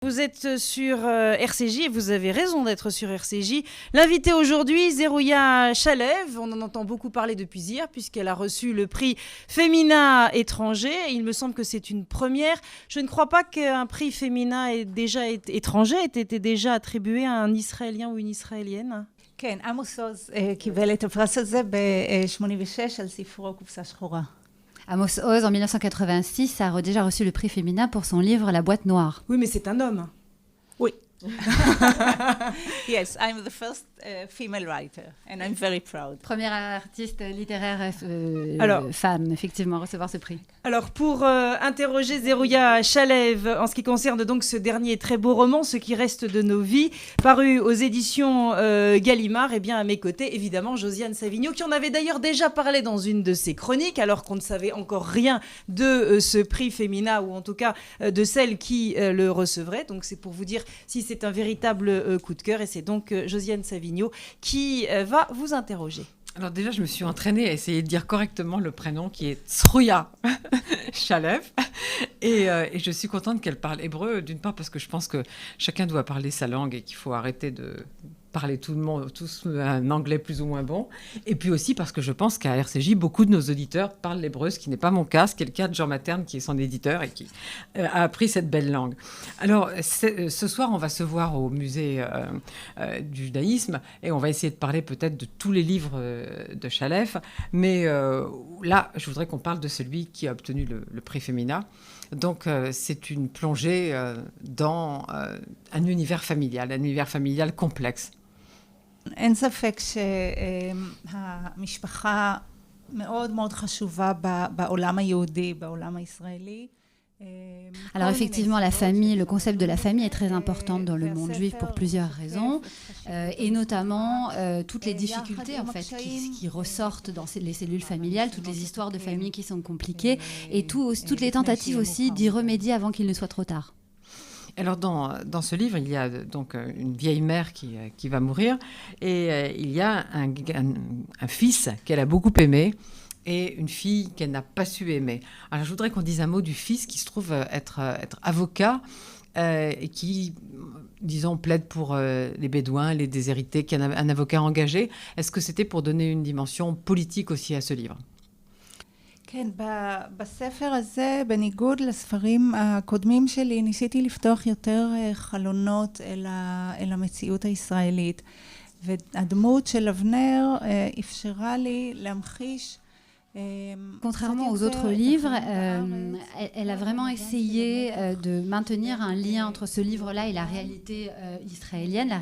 Vous êtes sur RCJ et vous avez raison d'être sur RCJ. L'invitée aujourd'hui, Zerouia Chalev, on en entend beaucoup parler depuis hier puisqu'elle a reçu le prix Femina étranger. Il me semble que c'est une première. Je ne crois pas qu'un prix Femina étranger ait été déjà attribué à un Israélien ou une Israélienne. כן, עמוס עוז קיבל את הפרס הזה ב-86 על ספרו קופסה שחורה. Amos Oz, en 1986, a déjà reçu le prix Femina pour son livre La boîte noire. Oui, mais c'est un homme. Oui. Yes, I'm the first female writer and I'm very proud. Première artiste littéraire femme, effectivement, à recevoir ce prix. Alors, pour interroger Zerouia Chalev, en ce qui concerne donc ce dernier très beau roman, Ce qui reste de nos vies, paru aux éditions Gallimard, et bien à mes côtés, évidemment, Josiane Savigno, qui en avait d'ailleurs déjà parlé dans une de ses chroniques, alors qu'on ne savait encore rien de ce prix Femina, ou en tout cas de celle qui le recevrait. Donc, c'est pour vous dire si c'est un véritable coup de cœur, et c'est donc Josiane Savigno qui va vous interroger. Alors déjà, je me suis entraînée à essayer de dire correctement le prénom qui est Zerouia Chalev. Et je suis contente qu'elle parle hébreu, d'une part parce que je pense que chacun doit parler sa langue et qu'il faut arrêter de parler tous un anglais plus ou moins bon. Et puis aussi parce que je pense qu'à RCJ, beaucoup de nos auditeurs parlent l'hébreu, ce qui n'est pas mon cas, ce qui est le cas de Jean Materne, qui est son éditeur et qui a appris cette belle langue. Alors, ce soir, on va se voir au musée du judaïsme et on va essayer de parler peut-être de tous les livres de Chalev. Mais là, je voudrais qu'on parle de celui qui a obtenu le prix Femina. Donc, c'est une plongée dans un univers familial complexe. אין ספק שהמשפחה מאוד מאוד חשובה בעולם היהודי, בעולם הישראלי. Alors effectivement, la famille, le concept de la famille est très important dans le monde juif pour plusieurs raisons, et notamment toutes les difficultés en fait qui ressortent dans les cellules familiales, toutes les histoires de famille qui sont compliquées, et toutes les tentatives aussi d'y remédier avant qu'il ne soit trop tard. Alors dans ce livre, il y a donc une vieille mère qui va mourir et il y a un fils qu'elle a beaucoup aimé et une fille qu'elle n'a pas su aimer. Alors je voudrais qu'on dise un mot du fils qui se trouve être avocat et qui, disons, plaide pour les Bédouins, les déshérités, qui est un avocat engagé. Est-ce que c'était pour donner une dimension politique aussi à ce livre ? כן, בספר הזה, בניגוד לספרים הקודמים שלי, ניסיתי לפתוח יותר חלונות אל המציאות הישראלית. והדמות של אבנר אפשרה לי להמחיש. Contrairement aux autres livres, elle a vraiment essayé de maintenir un lien entre ce livre-là et la réalité israélienne,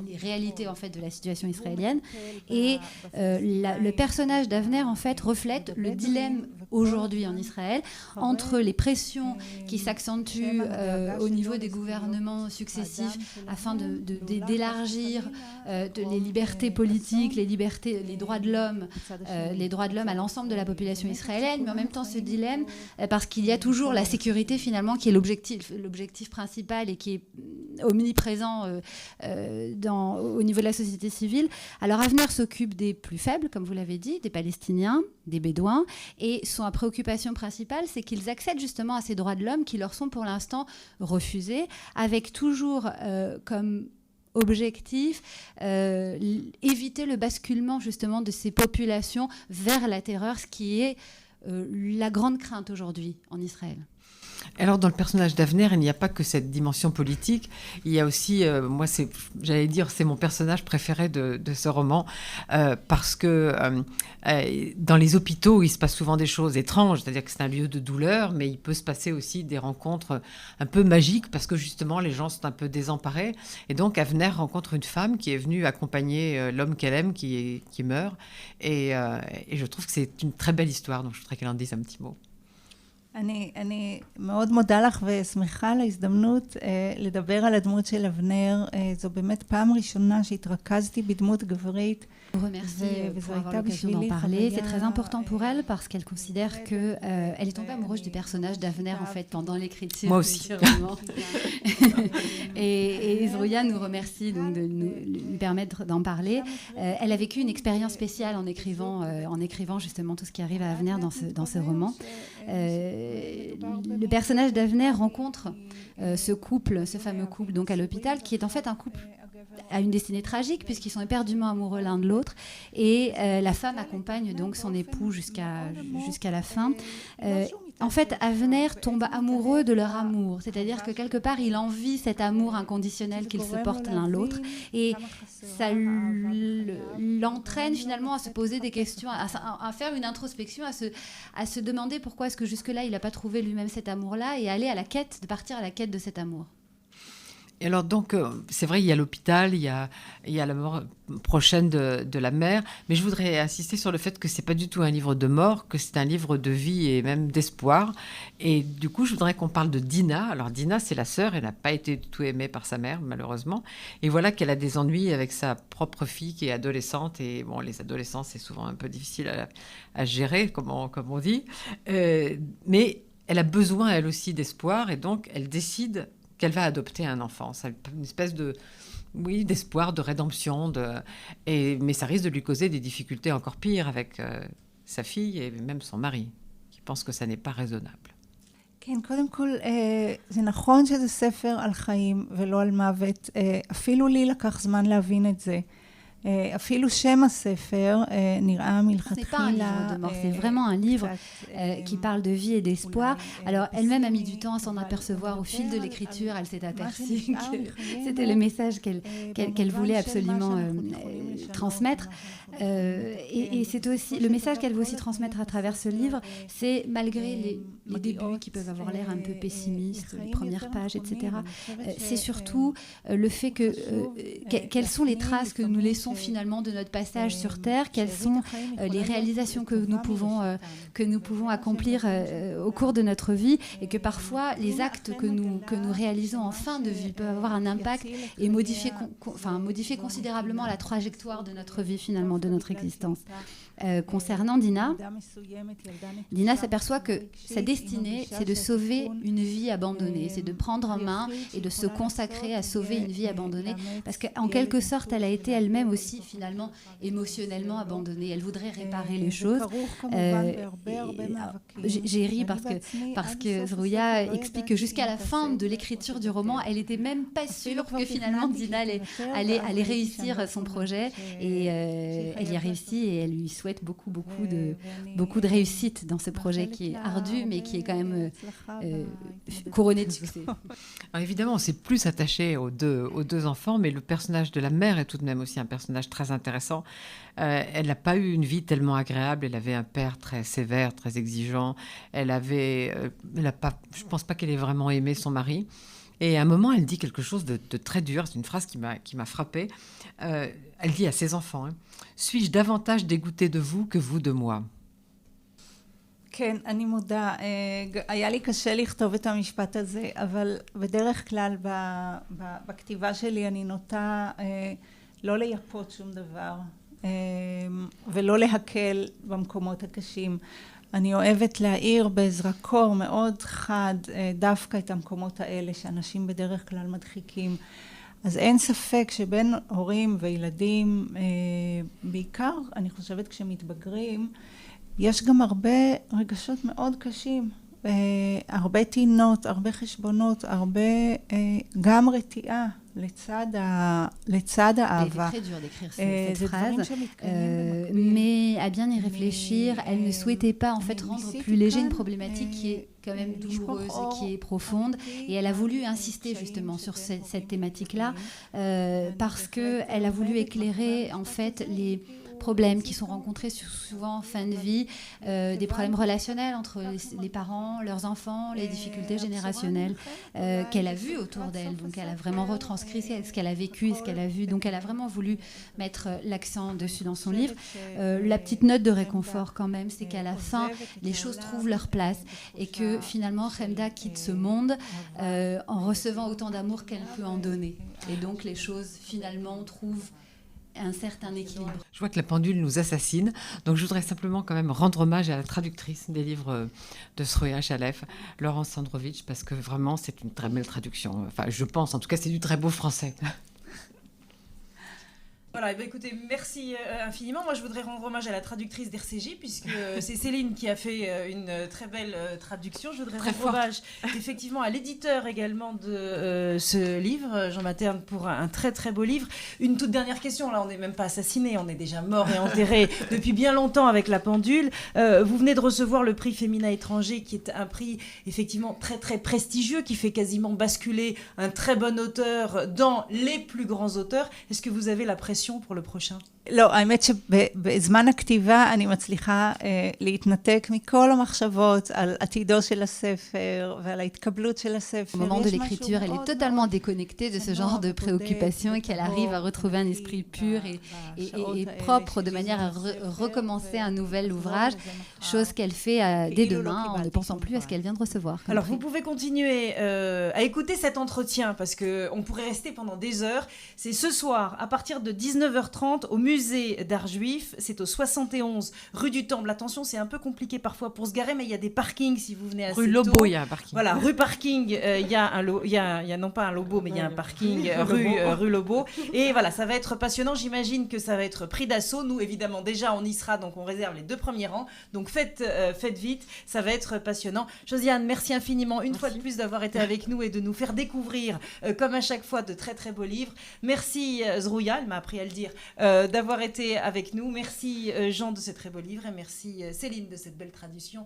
les réalités en fait de la situation israélienne. Et le personnage d'Avner en fait reflète le dilemme aujourd'hui en Israël entre les pressions qui s'accentuent au niveau des gouvernements successifs afin d'élargir les libertés politiques, les droits de l'homme à l'ensemble de la population israélienne, mais en même temps ce dilemme, parce qu'il y a toujours la sécurité finalement qui est l'objectif principal et qui est omniprésent au niveau de la société civile. Alors Avner s'occupe des plus faibles, comme vous l'avez dit, des Palestiniens, des Bédouins, et son préoccupation principale, c'est qu'ils accèdent justement à ces droits de l'homme qui leur sont pour l'instant refusés, avec toujours comme objectif, éviter le basculement justement de ces populations vers la terreur, ce qui est la grande crainte aujourd'hui en Israël. Alors, dans le personnage d'Avner, il n'y a pas que cette dimension politique. Il y a aussi, moi, c'est mon personnage préféré de ce roman, parce que dans les hôpitaux, il se passe souvent des choses étranges, c'est-à-dire que c'est un lieu de douleur, mais il peut se passer aussi des rencontres un peu magiques, parce que justement, les gens sont un peu désemparés. Et donc, Avner rencontre une femme qui est venue accompagner l'homme qu'elle aime, qui meurt. Et je trouve que c'est une très belle histoire, donc je voudrais qu'elle en dise un petit mot. אני מאוד מודה לך ושמחה על ההזדמנות לדבר על הדמות של אבנר. זו באמת פעם ראשונה שהתרכזתי בדמות גברית. Je vous remercie pour avoir l'occasion d'en parler. C'est très important pour elle parce qu'elle considère qu'elle est tombée amoureuse du personnage d'Avner en fait pendant l'écriture. Moi aussi. Et Zerouia nous remercie donc de nous permettre d'en parler. Elle a vécu une expérience spéciale en écrivant justement tout ce qui arrive à Avner dans ce roman. le personnage d'Avner rencontre ce fameux couple donc à l'hôpital, qui est en fait un couple à une destinée tragique puisqu'ils sont éperdument amoureux l'un de l'autre, et la femme accompagne donc son époux jusqu'à la fin. En fait, Avner tombe amoureux de leur amour, c'est-à-dire que quelque part il envie cet amour inconditionnel qu'ils se portent l'un l'autre, et ça l'entraîne finalement à se poser des questions, à faire une introspection, à se demander pourquoi est-ce que jusque-là il n'a pas trouvé lui-même cet amour-là, et aller partir à la quête de cet amour. Et alors donc, c'est vrai, il y a l'hôpital, il y a la mort prochaine de la mère, mais je voudrais insister sur le fait que c'est pas du tout un livre de mort, que c'est un livre de vie et même d'espoir. Et du coup, je voudrais qu'on parle de Dina. Alors Dina, c'est la sœur, elle n'a pas été du tout aimée par sa mère, malheureusement. Et voilà qu'elle a des ennuis avec sa propre fille qui est adolescente. Et bon, les adolescents, c'est souvent un peu difficile à gérer, comme on dit. Mais elle a besoin, elle aussi, d'espoir, et donc elle décide qu'elle va adopter un enfant. C'est une espèce d'espoir, de rédemption, mais ça risque de lui causer des difficultés encore pires avec sa fille et même son mari, qui pense que ça n'est pas raisonnable. כן, קודם כל, זה נכון שזה ספר על חיים ולא על מוות. אפילו לי לקח זמן להבין את זה. אפילו שם הספר נראה מלכתחילה... C'est pas un livre de mort, c'est vraiment un livre qui parle de vie et d'espoir. Alors, elle-même a mis du temps à s'en apercevoir. Au fil de l'écriture, elle s'est aperçue que c'était le message qu'elle voulait absolument transmettre. Et c'est aussi le message qu'elle veut aussi transmettre à travers ce livre, c'est malgré les débuts qui peuvent avoir l'air un peu pessimistes, les premières pages, etc. C'est surtout le fait quelles sont les traces que nous laissons finalement de notre passage sur Terre, quelles sont les réalisations que nous pouvons accomplir au cours de notre vie, et que parfois les actes que nous réalisons en fin de vie peuvent avoir un impact et modifier considérablement la trajectoire de notre vie finalement, de notre existence. Concernant Dina s'aperçoit que sa destinée, c'est de sauver une vie abandonnée, c'est de prendre en main et de se consacrer à sauver une vie abandonnée, parce qu'en quelque sorte, elle a été elle-même aussi finalement émotionnellement abandonnée. Elle voudrait réparer les choses. J'ai ri parce que Zerouïa explique que jusqu'à la fin de l'écriture du roman, elle n'était même pas sûre que finalement Dina allait réussir son projet, et elle y a réussi, et elle lui souhaite beaucoup de réussite dans ce projet qui est ardu, mais qui est quand même couronné de succès. Alors évidemment, on s'est plus attaché aux deux enfants, mais le personnage de la mère est tout de même aussi un personnage très intéressant. Elle n'a pas eu une vie tellement agréable. Elle avait un père très sévère, très exigeant. Je ne pense pas qu'elle ait vraiment aimé son mari. Et à un moment, elle dit quelque chose de très dur. C'est une phrase qui m'a frappée. Elle dit à ses enfants, suis-je davantage dégoûtée de vous que vous de moi? כן, אני מודה. היה לי קשה לכתוב את המשפט הזה, אבל בדרך כלל בכתיבה שלי אני נוטה לא לייפות שום דבר, ולא להקל במקומות הקשים. אני אוהבת להאיר בזרקור מאוד חד דווקא את המקומות האלה שאנשים בדרך כלל מדחיקים. אז אין ספק שבין הורים וילדים, בעיקר אני חושבת כשמתבגרים, יש גם הרבה רגשות מאוד קשים, הרבה תינות, הרבה חשבונות, הרבה גם רתיעה לצד האהבה. C'est très dur d'écrire cette phrase, mais à bien y réfléchir, elle ne souhaitait pas en fait rendre plus léger une problématique qui est quand même douloureuse, qui est profonde, et elle a voulu insister justement sur cette thématique-là parce qu'elle a voulu éclairer en fait les problèmes qui sont rencontrés souvent en fin de vie, des problèmes relationnels entre les parents, leurs enfants, les difficultés générationnelles qu'elle a vues autour d'elle. Donc elle a vraiment retranscrit ce qu'elle a vécu et ce qu'elle a vu. Donc elle a vraiment voulu mettre l'accent dessus dans son livre. La petite note de réconfort quand même, c'est qu'à la fin, les choses trouvent leur place, et que finalement Chemda quitte ce monde en recevant autant d'amour qu'elle peut en donner. Et donc les choses finalement trouvent un certain équilibre. Je vois que la pendule nous assassine, donc je voudrais simplement quand même rendre hommage à la traductrice des livres de Zerouïa Chalef, Laurence Sandrovitch, parce que vraiment c'est une très belle traduction. Enfin, je pense, en tout cas, c'est du très beau français. Voilà, eh bien, écoutez, merci infiniment. Moi, je voudrais rendre hommage à la traductrice d'RCJ, puisque c'est Céline qui a fait une très belle traduction. Je voudrais rendre hommage effectivement à l'éditeur également de ce livre, Jean Materne, pour un très très beau livre. Une toute dernière question, là on n'est même pas assassiné, on est déjà mort et enterré depuis bien longtemps avec La Pendule. Vous venez de recevoir le prix Féminin étranger, qui est un prix effectivement très très prestigieux, qui fait quasiment basculer un très bon auteur dans les plus grands auteurs. Est-ce que vous avez la pression pour le prochain? לא, האמת שבזמן הכתיבה אני מצליחה להתנתק מכל המחשבות על עתידו של הספר ועל ההתקבלות של הספר. Au moment de l'écriture, elle est totalement déconnectée de ce genre de préoccupations et qu'elle arrive à retrouver un esprit pur et propre de manière à recommencer un nouvel ouvrage, chose qu'elle fait dès demain en ne pensant plus à ce qu'elle vient de recevoir. Alors vous pouvez continuer à écouter cet entretien parce qu'on pourrait rester pendant des heures. C'est ce soir à partir de 19h30 au musée d'art juif, c'est au 71 rue du Temple. Attention, c'est un peu compliqué parfois pour se garer, mais il y a des parkings si vous venez assez tôt. Rue Lobo, il y a un parking. Voilà, rue parking, il y a non pas un Lobo, mais il y a un parking rue Lobo. Et voilà, ça va être passionnant. J'imagine que ça va être pris d'assaut. Nous, évidemment, déjà, on y sera, donc on réserve les 2 premiers rangs. Donc faites vite, ça va être passionnant. Josiane, merci infiniment une fois de plus d'avoir été avec nous et de nous faire découvrir, comme à chaque fois, de très très beaux livres. Merci Zrouya, elle m'a appris à le dire, d'avoir été avec nous. Merci Jean de ce très beau livre et merci Céline de cette belle traduction.